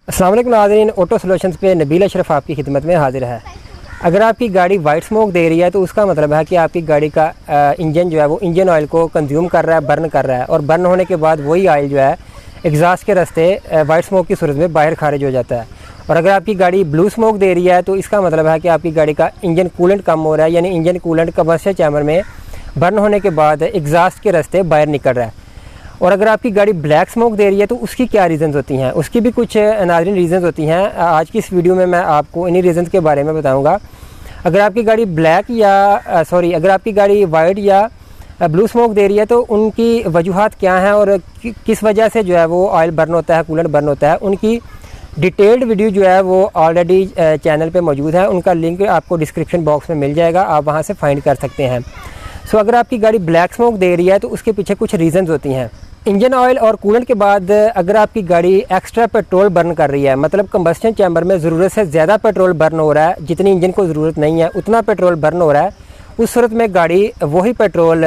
अस्सलाम वालेकुम नाज़रीन, ऑटो सॉल्यूशंस पे नबील अशरफ आपकी खिदमत में हाजिर है। अगर आपकी गाड़ी वाइट स्मोक दे रही है तो उसका मतलब है कि आपकी गाड़ी का इंजन जो है वो इंजन ऑयल को कंज्यूम कर रहा है, बर्न कर रहा है, और बर्न होने के बाद वही ऑयल जो है एग्जॉस्ट के रास्ते वाइट स्मोक की सूरत में बाहर खारिज हो जाता है। और अगर आपकी गाड़ी ब्लू स्मोक दे रही है तो इसका मतलब है कि आपकी गाड़ी का इंजन कूलेंट कम हो रहा है, यानी इंजन कूलेंट कंबस्शन चैम्बर में बर्न होने के बाद एग्जॉस्ट के रास्ते बाहर निकल रहा है। और अगर आपकी गाड़ी ब्लैक स्मोक दे रही है तो उसकी क्या रीज़न्स होती हैं, उसकी भी कुछ नाज़रीन रीज़न्स होती हैं। आज की इस वीडियो में मैं आपको इन्हीं रीज़न्स के बारे में बताऊंगा। अगर आपकी गाड़ी अगर आपकी गाड़ी वाइट या ब्लू स्मोक दे रही है तो उनकी वजूहात क्या हैं और किस वजह से जो है वो ऑयल बर्न होता है, कूलेंट बर्न होता है, उनकी डिटेल्ड वीडियो जो है वो ऑलरेडी चैनल पे मौजूद है। उनका लिंक आपको डिस्क्रिप्शन बॉक्स में मिल जाएगा, आप वहाँ से फाइंड कर सकते हैं। अगर आपकी गाड़ी ब्लैक स्मोक दे रही है तो उसके पीछे कुछ रीज़न्स होती हैं। इंजन ऑयल और कूलेंट के बाद अगर आपकी गाड़ी एक्स्ट्रा पेट्रोल बर्न कर रही है, मतलब कंबस्शन चैम्बर में ज़रूरत से ज़्यादा पेट्रोल बर्न हो रहा है, जितनी इंजन को ज़रूरत नहीं है उतना पेट्रोल बर्न हो रहा है, उस सूरत में गाड़ी वही पेट्रोल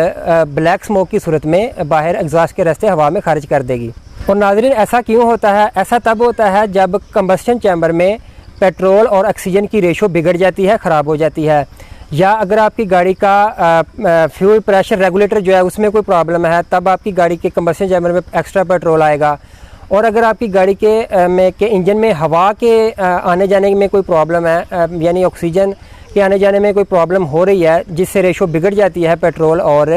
ब्लैक स्मोक की सूरत में बाहर एग्जॉस्ट के रास्ते हवा में खारिज कर देगी। और नाज़रीन, ऐसा क्यों होता है? ऐसा तब होता है जब कंबस्शन चैम्बर में पेट्रोल और ऑक्सीजन की रेशो बिगड़ जाती है, ख़राब हो जाती है, या अगर आपकी गाड़ी का फ्यूल प्रेशर रेगुलेटर जो है उसमें कोई प्रॉब्लम है, तब आपकी गाड़ी के कंबस्शन चैम्बर में एक्स्ट्रा पेट्रोल आएगा। और अगर आपकी गाड़ी के इंजन में हवा के आने जाने में कोई प्रॉब्लम है, यानी ऑक्सीजन के आने जाने में कोई प्रॉब्लम हो रही है जिससे रेशो बिगड़ जाती है पेट्रोल और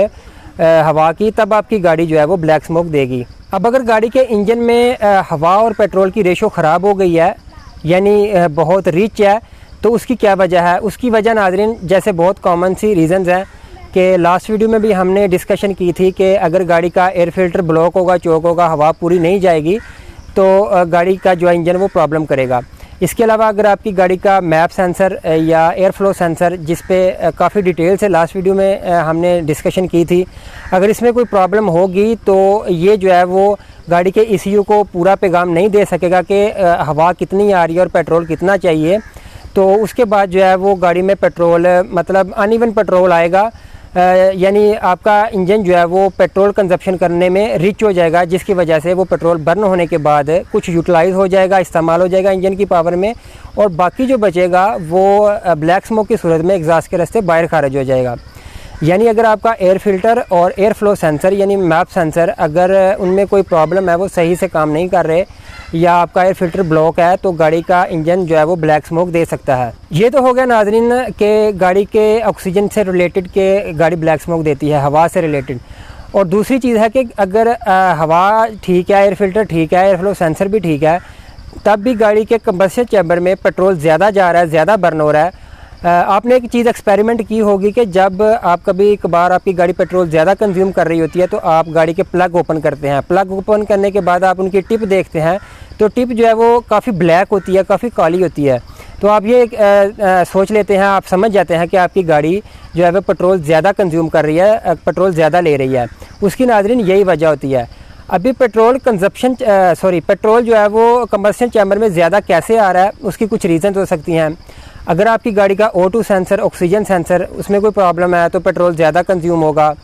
हवा की, तब आपकी गाड़ी जो है वो ब्लैक स्मोक देगी। अब अगर गाड़ी के इंजन में हवा और पेट्रोल की रेशो ख़राब हो गई है, यानी बहुत रिच है, तो उसकी क्या वजह है? उसकी वजह नाज़रीन जैसे बहुत कॉमन सी रीज़न्स हैं कि लास्ट वीडियो में भी हमने डिस्कशन की थी कि अगर गाड़ी का एयर फिल्टर ब्लॉक होगा, चोक होगा, हवा पूरी नहीं जाएगी तो गाड़ी का जो इंजन वो प्रॉब्लम करेगा। इसके अलावा अगर आपकी गाड़ी का मैप सेंसर या एयर फ्लो सेंसर, जिस पे काफ़ी डिटेल से लास्ट वीडियो में हमने डिस्कशन की थी, अगर इसमें कोई प्रॉब्लम होगी तो ये जो है वो गाड़ी के ECU को पूरा पैगाम नहीं दे सकेगा कि हवा कितनी आ रही है और पेट्रोल कितना चाहिए। तो उसके बाद जो है वो गाड़ी में पेट्रोल मतलब अनइवन पेट्रोल आएगा, यानी आपका इंजन जो है वो पेट्रोल कंजप्शन करने में रिच हो जाएगा, जिसकी वजह से वो पेट्रोल बर्न होने के बाद कुछ यूटिलाइज हो जाएगा, इस्तेमाल हो जाएगा इंजन की पावर में, और बाकी जो बचेगा वो ब्लैक स्मोक की सूरत में एग्जॉस्ट के रास्ते बाहर खारिज हो जाएगा। यानी अगर आपका एयर फिल्टर और एयर फ्लो सेंसर यानी मैप सेंसर अगर उनमें कोई प्रॉब्लम है, वो सही से काम नहीं कर रहे, या आपका एयर फिल्टर ब्लॉक है, तो गाड़ी का इंजन जो है वो ब्लैक स्मोक दे सकता है। ये तो हो गया नाज़रीन कि गाड़ी के ऑक्सीजन से रिलेटेड के गाड़ी ब्लैक स्मोक देती है, हवा से रिलेटेड। और दूसरी चीज़ है कि अगर हवा ठीक है, एयर फिल्टर ठीक है, एयर फ्लो सेंसर भी ठीक है, तब भी गाड़ी के कंबस्शन चैम्बर में पेट्रोल ज़्यादा जा रहा है, ज़्यादा बर्न हो रहा है। आपने एक चीज़ एक्सपेरिमेंट की होगी कि जब आप कभी कभार आपकी गाड़ी पेट्रोल ज़्यादा कंज्यूम कर रही होती है तो आप गाड़ी के प्लग ओपन करते हैं। प्लग ओपन करने के बाद आप उनकी टिप देखते हैं तो टिप जो है वो काफ़ी ब्लैक होती है, काफ़ी काली होती है। तो आप ये सोच लेते हैं, आप समझ जाते हैं कि आपकी गाड़ी जो है वो पेट्रोल ज़्यादा कंज्यूम कर रही है, पेट्रोल ज़्यादा ले रही है। उसकी नाज़रीन यही वजह होती है। अभी पेट्रोल जो है वो कंबस्शन चैम्बर में ज़्यादा कैसे आ रहा है, उसकी कुछ रीज़न हो सकती हैं। अगर आपकी गाड़ी का O2 सेंसर, ऑक्सीजन सेंसर, उसमें कोई प्रॉब्लम है तो पेट्रोल ज़्यादा कंज्यूम होगा।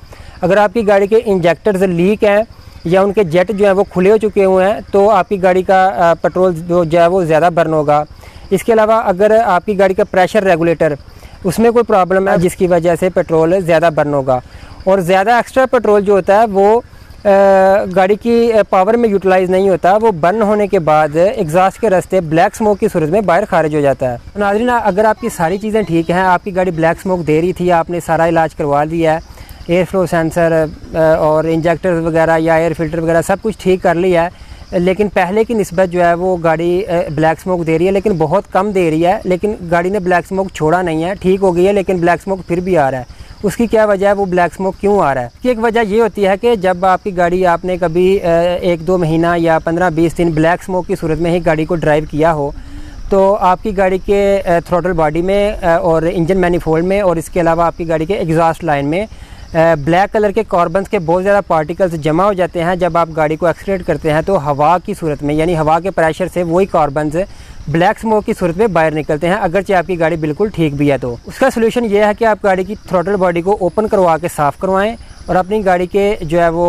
अगर आपकी गाड़ी के इंजेक्टर्स लीक हैं या उनके जेट जो हैं वो खुले हो चुके हुए हैं तो आपकी गाड़ी का पेट्रोल जो है वो ज़्यादा बर्न होगा। इसके अलावा अगर आपकी गाड़ी का प्रेशर रेगुलेटर, उसमें कोई प्रॉब्लम है जिसकी वजह से पेट्रोल ज़्यादा बर्न होगा। और ज़्यादा एक्स्ट्रा पेट्रोल जो होता है वो गाड़ी की पावर में यूटिलाइज़ नहीं होता, वो बर्न होने के बाद एग्जॉस्ट के रास्ते ब्लैक स्मोक की सूरत में बाहर खारिज हो जाता है। नाज़रीन, अगर आपकी सारी चीज़ें ठीक हैं, आपकी गाड़ी ब्लैक स्मोक दे रही थी, आपने सारा इलाज करवा दिया है, एयर फ्लो सेंसर और इंजेक्टर्स वगैरह या एयर फिल्टर वगैरह सब कुछ ठीक कर लिया है, लेकिन पहले की निस्बत जो है वो गाड़ी ब्लैक स्मोक दे रही है, लेकिन बहुत कम दे रही है, लेकिन गाड़ी ने ब्लैक स्मोक छोड़ा नहीं है, ठीक हो गई है, लेकिन ब्लैक स्मोक फिर भी आ रहा है। उसकी क्या वजह है, वो ब्लैक स्मोक क्यों आ रहा है? इसकी एक वजह ये होती है कि जब आपकी गाड़ी आपने कभी 1-2 महीना या 15-20 दिन ब्लैक स्मोक की सूरत में ही गाड़ी को ड्राइव किया हो, तो आपकी गाड़ी के थ्रोटल बॉडी में और इंजन मैनिफोल्ड में और इसके अलावा आपकी गाड़ी के एग्जॉस्ट लाइन में ब्लैक कलर के कार्बन्स के बहुत ज़्यादा पार्टिकल्स जमा हो जाते हैं। जब आप गाड़ी को एक्सीलरेट करते हैं तो हवा की सूरत में, यानी हवा के प्रेशर से वही कार्बन्स ब्लैक स्मोक की सूरत में बाहर निकलते हैं, अगरचे आपकी गाड़ी बिल्कुल ठीक भी है। तो उसका सोल्यूशन ये है कि आप गाड़ी की थ्रोटल बॉडी को ओपन करवा के साफ़ करवाएं और अपनी गाड़ी के जो है वो